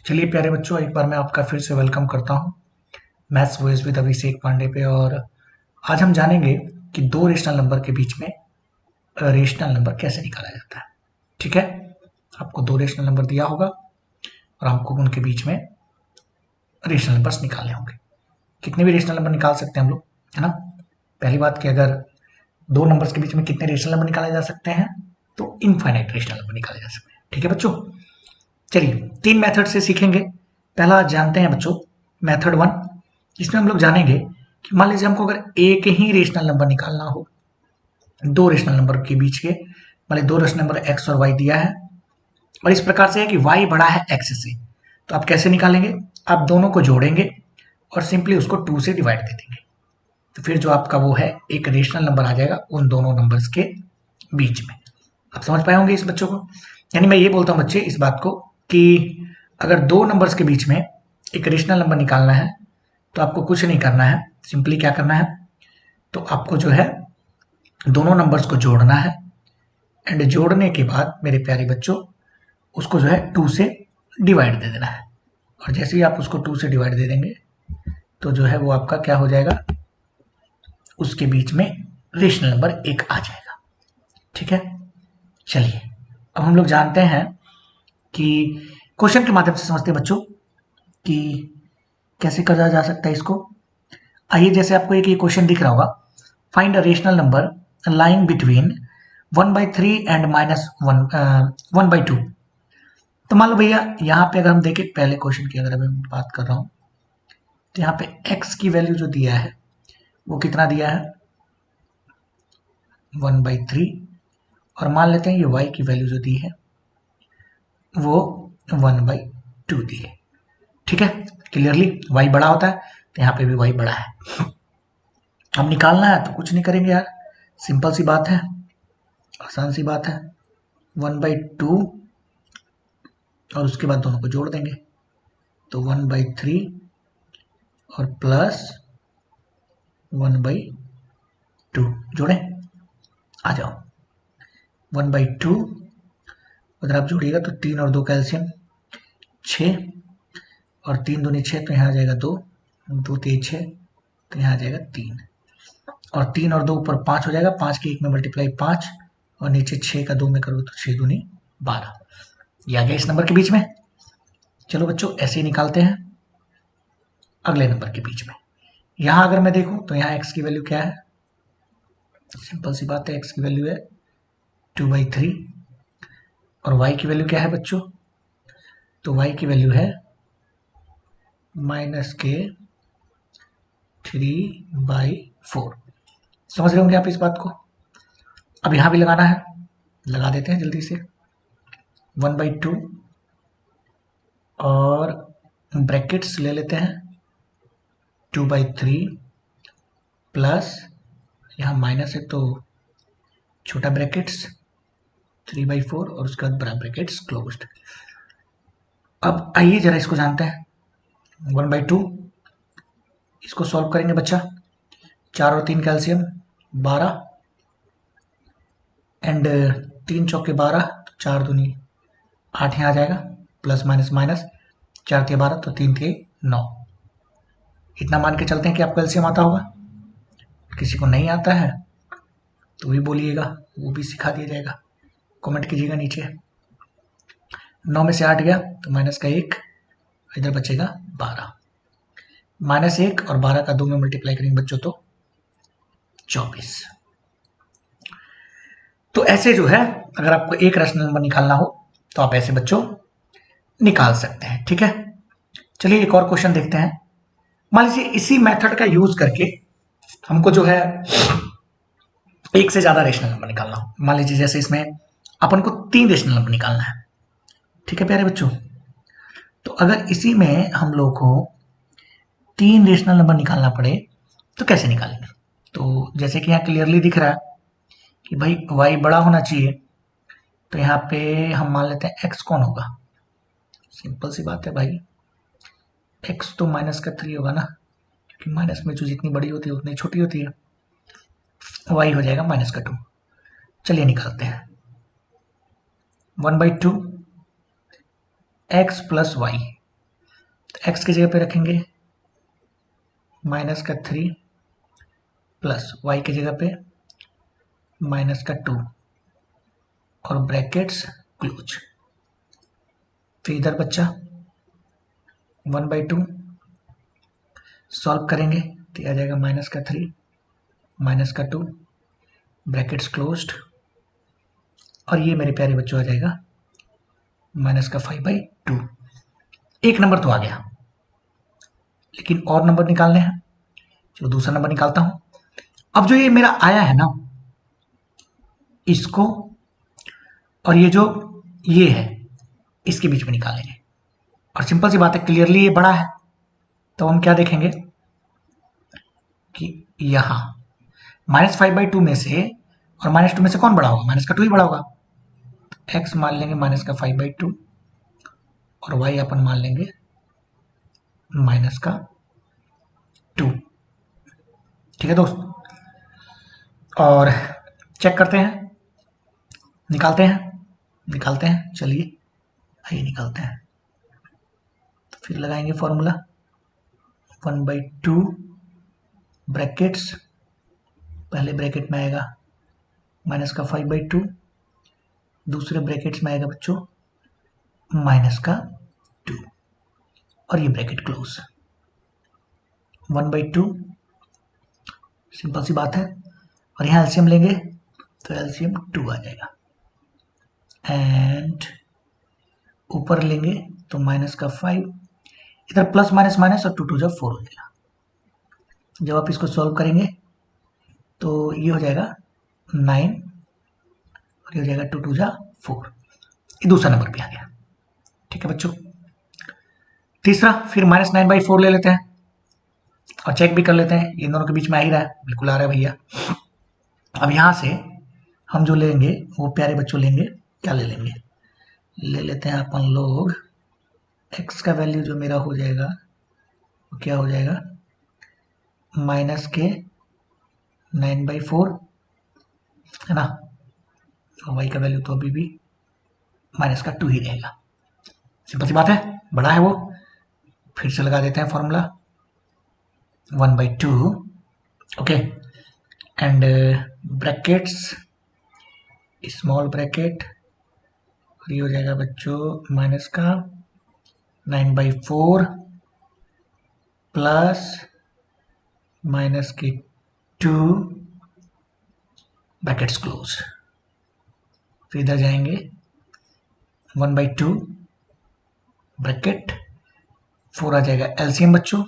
चलिए प्यारे बच्चों, एक बार मैं आपका फिर से वेलकम करता हूँ मैथ्स वॉइस विद अभिषेक पांडे पे। और आज हम जानेंगे कि दो रेशनल नंबर के बीच में रेशनल नंबर कैसे निकाला जाता है। ठीक है, आपको दो रेशनल नंबर दिया होगा और हमको उनके बीच में रेशनल नंबर्स निकालने होंगे। कितने भी रेशनल नंबर निकाल सकते हैं हम लोग, है ना। पहली बात कि अगर दो नंबर्स के बीच में कितने रेशनल नंबर निकाले जा सकते हैं, तो इनफाइनाइट रेशनल नंबर निकाले जा सकते हैं। ठीक है बच्चों, चलिए तीन मेथड से सीखेंगे। पहला जानते हैं बच्चों, मेथड वन। इसमें हम लोग जानेंगे कि मान लीजिए हमको अगर एक ही रेशनल नंबर निकालना हो दो रेशनल नंबर के बीच के, मान लीजिए दो रेशनल नंबर एक्स और वाई दिया है और इस प्रकार से है कि वाई बड़ा है एक्स से, तो आप कैसे निकालेंगे? आप दोनों को जोड़ेंगे और सिंपली उसको टू से डिवाइड दे देंगे, तो फिर जो आपका वो है एक रेशनल नंबर आ जाएगा उन दोनों नंबर्स के बीच में। आप समझ पाए होंगे इस बच्चों को। यानी मैं ये बोलता हूँ बच्चे इस बात को कि अगर दो नंबर्स के बीच में एक रेशनल नंबर निकालना है तो आपको कुछ नहीं करना है, सिंपली क्या करना है, तो आपको जो है दोनों नंबर्स को जोड़ना है एंड जोड़ने के बाद मेरे प्यारे बच्चों उसको जो है टू से डिवाइड दे देना है। और जैसे ही आप उसको टू से डिवाइड दे देंगे तो जो है वो आपका क्या हो जाएगा, उसके बीच में रेशनल नंबर एक आ जाएगा। ठीक है, चलिए अब हम लोग जानते हैं कि क्वेश्चन के माध्यम से समझते हैं बच्चों कि कैसे करा जा सकता है इसको। आइए, जैसे आपको एक ये क्वेश्चन दिख रहा होगा, find a rational number lying between 1/3 and -1/2। तो मान लो भैया यहाँ पे अगर हम देखें पहले क्वेश्चन की, अगर मैं बात कर रहा हूँ तो यहाँ पे x की वैल्यू जो दिया है वो कितना दिया है 1/3, और मान लेते हैं ये y की वैल्यू जो दी है वो 1/2 दी है। ठीक है, क्लियरली y बड़ा होता है तो यहाँ पे भी y बड़ा है। अब निकालना है तो कुछ नहीं करेंगे यार, सिंपल सी बात है, आसान सी बात है, 1/2 और उसके बाद दोनों को जोड़ देंगे तो 1/3 और प्लस 1/2 जोड़ें, आ जाओ 1/2 अगर आप जोड़िएगा तो 3 और 2 कैल्शियम 6 और 3 दूनी 6, तो यहाँ आ जाएगा 2, 2 3 6, तो यहाँ आ जाएगा 3 और 3 और 2 ऊपर 5 हो जाएगा, 5 के 1 में मल्टीप्लाई 5 और नीचे 6 का 2 में करोगे तो 6 दूनी 12, ये आ गया इस नंबर के बीच में। चलो बच्चों ऐसे ही निकालते हैं अगले नंबर के बीच में। यहाँ अगर मैं देखूं तो यहाँ x की वैल्यू क्या है, सिंपल सी बात है, x की वैल्यू है 2/3 और y की वैल्यू क्या है बच्चों, तो y की वैल्यू है -3/4। समझ रहे होंगे आप इस बात को। अब यहाँ भी लगाना है, लगा देते हैं जल्दी से, 1/2 और ब्रैकेट्स ले लेते हैं 2/3 प्लस यहाँ माइनस है तो छोटा ब्रैकेट्स 3/4 और उसके बाद बड़ा ब्रैकेट्स क्लोज्ड। अब आइए जरा इसको जानते हैं, 1/2 इसको सॉल्व करेंगे बच्चा, 4 और 3 कैल्शियम 12 एंड 3 चौके 12, तो 4 दूनी 8 यहाँ आ जाएगा, प्लस माइनस माइनस, 4 के 12 तो 3 के 9। इतना मान के चलते हैं कि आपको एलसीएम आता होगा। किसी को नहीं आता है तो भी बोलिएगा, वो भी सिखा दिया जाएगा, कमेंट कीजिएगा नीचे। 9 में से 8 गया तो माइनस का 1, इधर बचेगा 12, -1 और 12 का 2 में मल्टीप्लाई करेंगे बच्चों तो 24। तो ऐसे जो है अगर आपको एक रेशनल नंबर निकालना हो तो आप ऐसे बच्चों निकाल सकते हैं। ठीक है, चलिए एक और क्वेश्चन देखते हैं। मान लीजिए इसी मेथड का यूज करके हमको जो है एक से ज्यादा रेशनल नंबर निकालना हो। मान लीजिए जैसे इसमें अपन को 3 रेशनल नंबर निकालना है। ठीक है प्यारे बच्चों, तो अगर इसी में हम लोग को 3 रेशनल नंबर निकालना पड़े तो कैसे निकालेंगे? तो जैसे कि यहाँ क्लियरली दिख रहा है कि भाई y बड़ा होना चाहिए, तो यहाँ पे हम मान लेते हैं x कौन होगा, सिंपल सी बात है भाई, x तो -3 होगा ना, क्योंकि माइनस में जो जितनी बड़ी होती है उतनी छोटी होती है, y हो जाएगा -2। चलिए निकालते हैं, 1/2 x प्लस वाई एक्स की जगह पे रखेंगे -3 प्लस वाई की जगह पे -2 और ब्रैकेट्स क्लोज। फिर इधर बच्चा 1/2 सॉल्व करेंगे तो आ जाएगा -3 -2 ब्रैकेट्स क्लोज्ड और ये मेरे प्यारे बच्चों आ जाएगा -5/2। एक नंबर तो आ गया, लेकिन और नंबर निकालने हैं। चलो दूसरा नंबर निकालता हूं। अब जो ये मेरा आया है ना, इसको और ये जो ये है इसके बीच में निकालेंगे। और सिंपल सी बात है, क्लियरली ये बड़ा है तो हम क्या देखेंगे कि यहां -5/2 में से और -2 में से कौन बड़ा होगा? -2 ही बड़ा होगा। x मान लेंगे -5/2 और y अपन मान लेंगे -2। ठीक है दोस्त, और चेक करते हैं, निकालते हैं। चलिए आइए निकालते हैं। तो फिर लगाएंगे फॉर्मूला 1/2 ब्रैकेट्स, पहले ब्रैकेट में आएगा -5/2, दूसरे ब्रैकेट्स में आएगा बच्चों -2 और ये ब्रैकेट क्लोज। 1/2 सिंपल सी बात है, और यहाँ एलसीएम लेंगे तो एलसीएम 2 आ जाएगा, एंड ऊपर लेंगे तो -5, इधर प्लस माइनस माइनस और 2 2 जा 4 हो जाएगा। जब आप इसको सॉल्व करेंगे तो ये हो जाएगा 9 और ये हो जाएगा 2 2 जा 4। ये दूसरा नंबर भी आ गया। ठीक है बच्चों, तीसरा फिर -9/4 ले लेते हैं और चेक भी कर लेते हैं, इन दोनों के बीच में आ ही रहा है, बिल्कुल आ रहा है भैया। अब यहाँ से हम जो लेंगे वो प्यारे बच्चों लेंगे, क्या ले लेंगे? ले लेते हैं अपन लोग x का वैल्यू जो मेरा हो जाएगा वो क्या हो जाएगा, -9/4 है ना, और y का वैल्यू तो अभी भी -2 ही रहेगा। सिंपल सी बात है, बड़ा है वो। फिर से लगा देते हैं formula 1/2, okay, and brackets small bracket, और ये हो जाएगा बच्चों -9/4 प्लस -2 ब्रैकेट्स क्लोज। फिर इधर जाएंगे 1/2 ब्रैकेट 4 आ जाएगा एलसीएम बच्चों,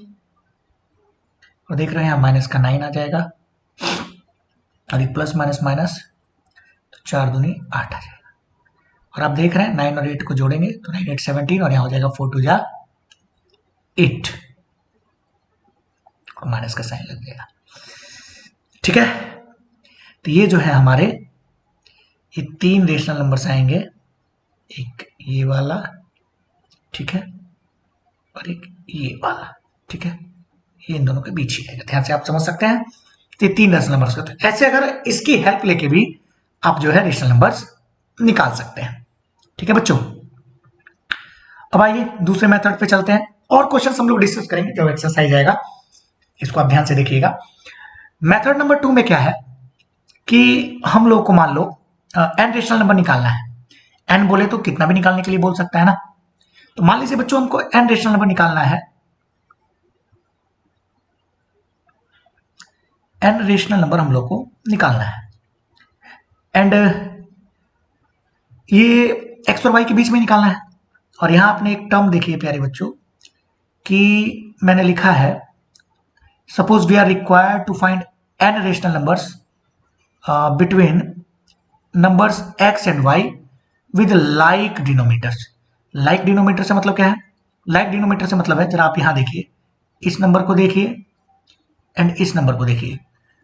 और देख रहे हैं -9 आ जाएगा, और ये प्लस माइनस माइनस तो 4 दूनी 8 आ जाएगा। और आप देख रहे हैं 9 और 8 को जोड़ेंगे तो 9 8 17 और यहाँ हो जाएगा 4 2 जा 8 और माइनस का साइन लग जाएगा। ठीक है, तो ये जो है हमारे ये 3 रेशनल नंबर्स आएंगे, एक ये वाला, ठीक है, और एक ये वाला, ठीक है, ये इन दोनों के बीच ही आएगा। ध्यान से आप समझ सकते हैं, तो 3 रेशनल नंबर्स का। तो ऐसे अगर इसकी हेल्प लेके भी आप जो है रेशनल नंबर्स निकाल सकते हैं। ठीक है बच्चों, अब आइए दूसरे मेथड पे चलते हैं, और क्वेश्चन हम लोग डिस्कस करेंगे जब एक्सरसाइज आएगा, इसको आप ध्यान से देखिएगा। मेथड नंबर 2 में क्या है कि हम लोग को मान लो n रेशनल नंबर निकालना है। n बोले तो कितना भी निकालने के लिए बोल सकता है ना, तो मान लीजिए बच्चों हमको n रेशनल नंबर निकालना है, n रेशनल नंबर हम लोग को निकालना है, एंड ये x और y के बीच में निकालना है। और यहां आपने एक टर्म देखिए प्यारे बच्चों कि मैंने लिखा है suppose we are required to find n rational numbers between numbers x and y with like denominators. Like denominator से मतलब क्या है? लाइक डिनोमिनेटर से मतलब है, जरा आप यहां देखिए, इस नंबर को देखिए एंड इस नंबर को देखिए,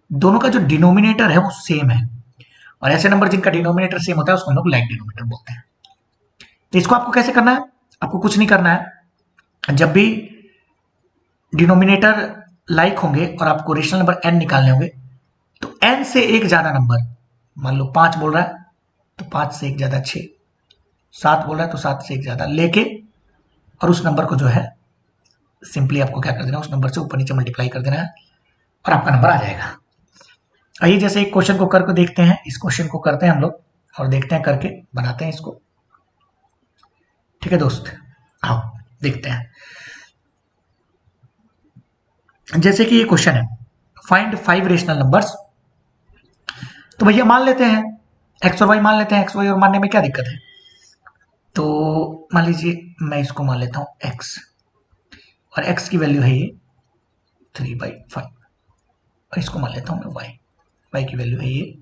दोनों का जो डिनोमिनेटर है वो सेम है, और ऐसे नंबर जिनका डिनोमिनेटर सेम होता है उसको हम लोग लाइक डिनोमिनेटर बोलते हैं। तो इसको आपको कैसे करना है? आपको कुछ नहीं करना है, जब भी डिनोमिनेटर लाइक होंगे और आपको रेशनल नंबर n निकालने होंगे तो n से एक ज्यादा नंबर, मान लो 5 बोल रहा है तो 5 से एक ज्यादा 6, 7 बोल रहा है तो 7 से एक ज्यादा लेके और उस नंबर को जो है सिंपली आपको क्या कर देना, उस नंबर से ऊपर नीचे मल्टीप्लाई कर देना है और आपका नंबर आ जाएगा। आइए जैसे एक क्वेश्चन को करके देखते हैं, इस क्वेश्चन को करते हैं हम लोग और देखते हैं, करके बनाते हैं इसको। ठीक है दोस्त, आओ देखते हैं। जैसे कि ये क्वेश्चन है, फाइंड 5 रेशनल नंबर्स। तो भैया मान लेते हैं एक्स और वाई, मान लेते हैं एक्स वाई, और मानने में क्या दिक्कत है। तो मान लीजिए मैं इसको मान लेता हूँ एक्स, और एक्स की वैल्यू है ये 3/5, और इसको मान लेता हूँ मैं वाई, वाई की वैल्यू है ये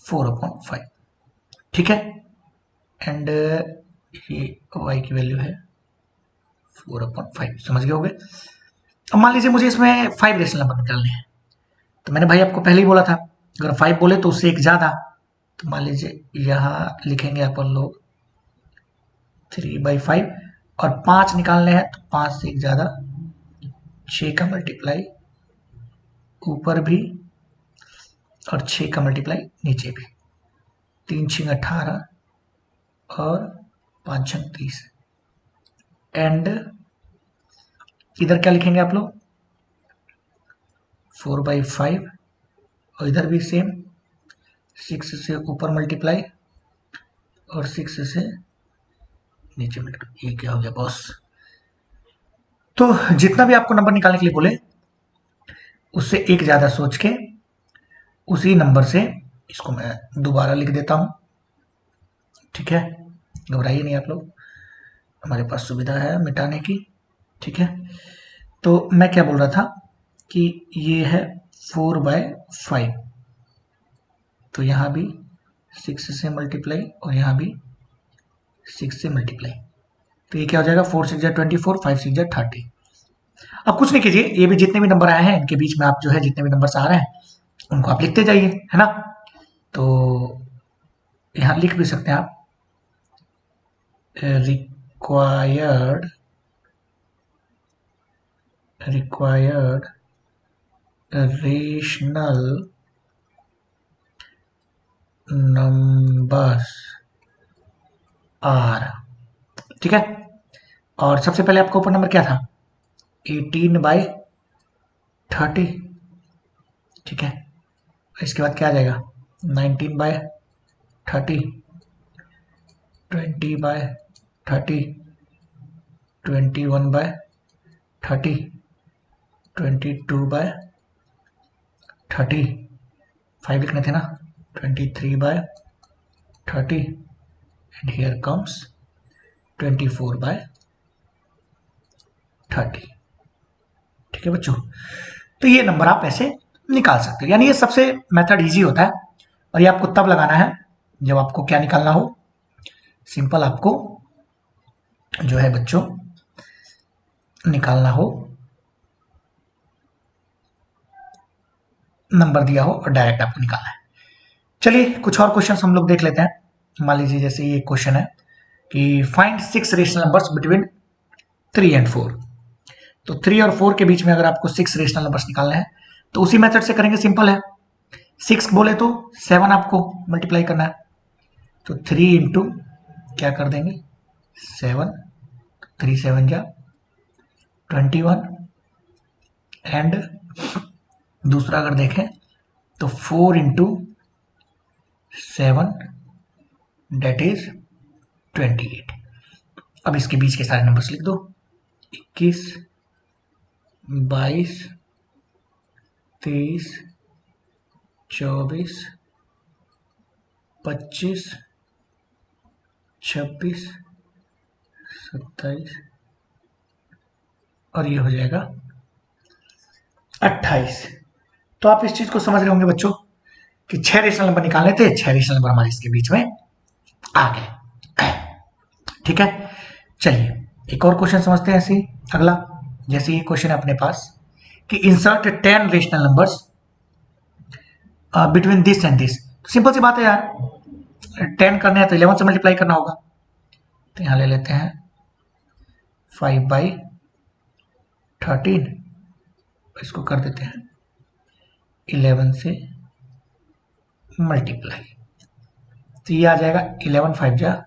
4/5। ठीक है, एंड ये वाई की वैल्यू है 4/5, समझ गए होंगे। अब मान लीजिए मुझे इसमें 5 रेशनल नंबर निकालने हैं, तो मैंने भाई आपको पहले ही बोला था अगर 5 बोले तो उससे एक ज़्यादा, तो मान लीजिए यहाँ लिखेंगे अपन लोग 3/5, और 5 निकालने हैं तो 5 से एक ज़्यादा, 6 का मल्टीप्लाई ऊपर भी और 6 का मल्टीप्लाई नीचे भी, 3 6 18 और 5 6 30, एंड इधर क्या लिखेंगे आप लोग 4/5, और इधर भी सेम 6 से ऊपर मल्टीप्लाई और 6 से नीचे मल्टीप्लाई। ये क्या हो गया बॉस। तो जितना भी आपको नंबर निकालने के लिए बोले उससे एक ज़्यादा सोच के उसी नंबर से इसको मैं दोबारा लिख देता हूँ। ठीक है, घबराइए नहीं आप लोग, हमारे पास सुविधा है मिटाने की। ठीक है, तो मैं क्या बोल रहा था कि ये है 4/5, तो यहाँ भी 6 से मल्टीप्लाई और यहाँ भी 6 से मल्टीप्लाई, तो ये क्या हो जाएगा 4 6 24, 5 6 30। अब कुछ नहीं कीजिए, ये भी जितने भी नंबर आए हैं इनके बीच में आप जो है जितने भी नंबर आ रहे हैं उनको आप लिखते जाइए, है ना। तो यहाँ लिख भी सकते हैं आप रिक्वायर्ड रेशनल नंबर्स आर। ठीक है, और सबसे पहले आपका ऊपर नंबर क्या था 18/30। ठीक है, इसके बाद क्या आ जाएगा 19/30, 20/30, 21/30, 22/30, 5 लिखने थे ना 23/30, एंड हियर कम्स 24/30। ठीक है बच्चों, तो ये नंबर आप ऐसे निकाल सकते हो, यानी ये सबसे मेथड इजी होता है, और ये आपको तब लगाना है जब आपको क्या निकालना हो, सिंपल आपको जो है बच्चों निकालना हो, नंबर दिया हो और डायरेक्ट आपको निकालना है। चलिए कुछ और क्वेश्चन हम लोग देख लेते हैं। मान लीजिए जैसे ये क्वेश्चन है कि find 6 rational numbers between 3 and 4। तो 3 और 4 के बीच में अगर आपको 6 रेशनल नंबर्स निकालने हैं तो उसी मेथड से करेंगे, सिंपल है। 6 बोले तो 7 आपको मल्टीप्लाई करना है, तो 3 इंटू क्या कर देंगे 7, 3 7 जा 21, एंड दूसरा अगर देखें तो 4 इंटू 7 डेट इज 28। अब इसके बीच के सारे नंबर्स लिख दो 21, 22, 23, 24, 25, 26, 27, और ये हो जाएगा 28। तो आप इस चीज को समझ रहे होंगे बच्चों कि 6 रेशनल नंबर निकालने थे, 6 रेशनल नंबर हमारे इसके बीच में आ गए। ठीक है, चलिए एक और क्वेश्चन समझते हैं ऐसे ही अगला। जैसे ये क्वेश्चन है अपने पास कि insert 10 rational numbers between this and this. Simple सी बात है यार, 10 करने हैं तो 11 से मल्टीप्लाई करना होगा, तो यहां ले लेते हैं 5/13, इसको कर देते हैं 11 से मल्टीप्लाई, तो ये आ जाएगा 11 5 जा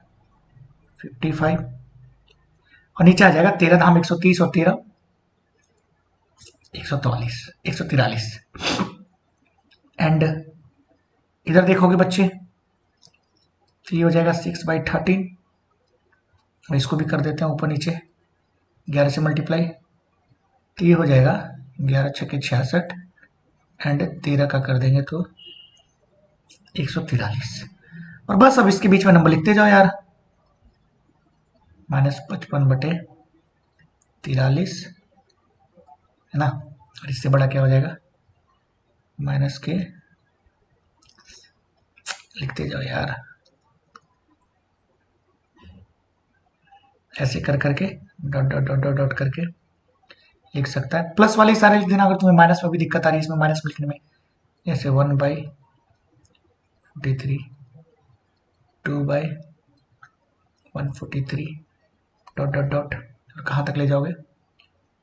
55, और नीचे आ जाएगा 13 धाम 130 और 13 144, 143। एंड इधर देखोगे बच्चे तो ये हो जाएगा 6/13, और इसको भी कर देते हैं ऊपर नीचे 11 से मल्टीप्लाई, तो ये हो जाएगा 11 छक्के 66, एंड 13 का कर देंगे तो 143। और बस अब इसके बीच में नंबर लिखते जाओ यार, -55/43 है ना, और इससे बड़ा क्या हो जाएगा, माइनस के लिखते जाओ यार, ऐसे कर करके dot dot dot dot dot करके लिख सकता है। प्लस वाले सारे लिख देना अगर तुम्हें माइनस में भी दिक्कत आ रही है इसमें माइनस में लिखने में, जैसे 1/43, 2/143 डॉट डॉट डॉट, और कहाँ तक ले जाओगे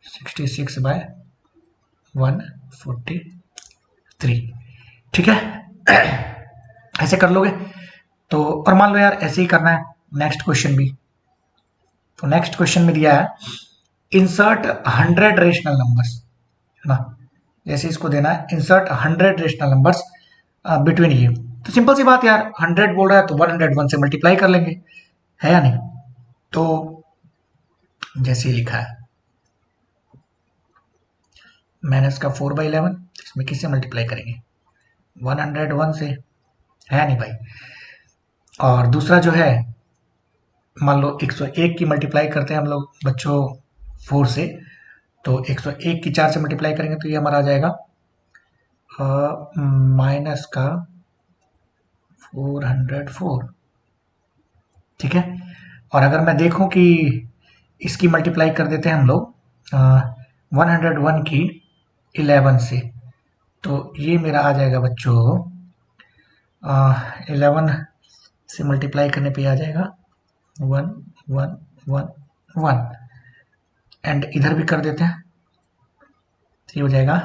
66/143, ठीक है। ऐसे कर लोगे तो, और मान लो यार ऐसे ही करना है नेक्स्ट क्वेश्चन भी, तो नेक्स्ट क्वेश्चन में दिया है इंसर्ट 100 रेशनल नंबर्स, है ना, जैसे इसको देना है इंसर्ट 100 रेशनल नंबर्स बिटवीन ये, तो सिंपल सी बात यार 100 बोल रहा है तो 101 से मल्टीप्लाई कर लेंगे, है या नहीं। तो जैसे लिखा है माइनस का 4/11, इसमें किससे मल्टीप्लाई करेंगे 101 से, है नहीं भाई। और दूसरा जो है मान लो 101 की मल्टीप्लाई करते हैं हम लोग बच्चों 4 से, तो 101 की 4 से मल्टीप्लाई करेंगे तो ये हमारा आ जाएगा माइनस का 404, ठीक है। और अगर मैं देखूं कि इसकी मल्टीप्लाई कर देते हैं हम लोग 101 की 11 से, तो ये मेरा आ जाएगा बच्चों 11 से मल्टीप्लाई करने पे आ जाएगा 1 1 1 1, एंड इधर भी कर देते हैं तो ये हो जाएगा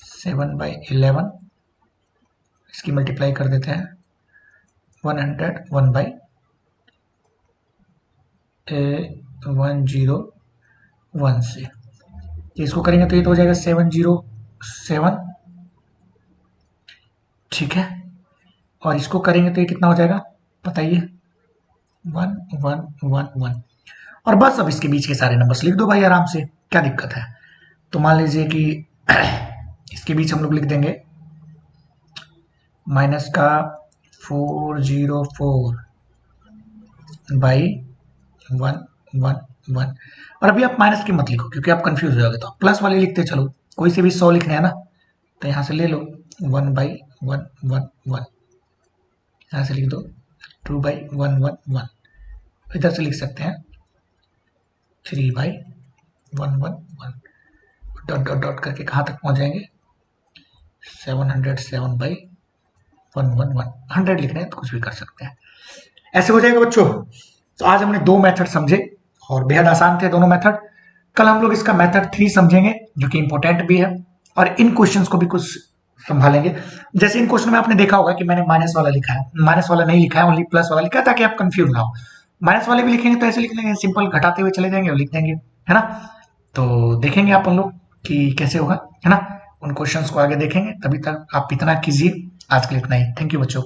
7/11, इसकी मल्टीप्लाई कर देते हैं 101 से, इसको करेंगे तो ये तो हो जाएगा 707, ठीक है। और इसको करेंगे तो ये कितना हो जाएगा बताइए 1111, और बस अब इसके बीच के सारे नंबर्स लिख दो भाई आराम से, क्या दिक्कत है। तो मान लीजिए कि इसके बीच हम लोग लिख देंगे माइनस का 404/111, और अभी आप माइनस की मत लिखो क्योंकि आप कंफ्यूज हो जाओगे, तो प्लस वाले लिखते चलो, कोई से भी 100 लिखने हैं ना, तो यहाँ से ले लो 1/111, यहाँ से लिख दो 2/111, इधर से लिख सकते हैं 3/111, डॉट डॉट डॉट करके कहाँ तक पहुँच जाएंगे 707/111, 100 लिख रहे हैं तो कुछ भी कर सकते हैं, ऐसे हो जाएगा बच्चों। तो आज हमने 2 मेथड समझे और बेहद आसान थे दोनों मेथड। कल हम लोग इसका मेथड 3 समझेंगे जो कि इंपॉर्टेंट भी है, और इन क्वेश्चंस को भी कुछ संभालेंगे। जैसे इन क्वेश्चन में आपने देखा होगा कि मैंने माइनस वाला लिखा है, माइनस वाला नहीं लिखा है, ओनली प्लस वाला लिखा है ताकि आप कंफ्यूज ना हो। माइनस वाले भी लिखेंगे तो ऐसे लिख लेंगे, सिंपल घटाते हुए चले जाएंगे और लिख देंगे, है ना। तो देखेंगे आप हम लोग कि कैसे होगा, है ना। उन क्वेश्चंस को आगे देखेंगे, तभी तक आप इतना कीजिए। आज के लिए इतना ही, थैंक यू बच्चों।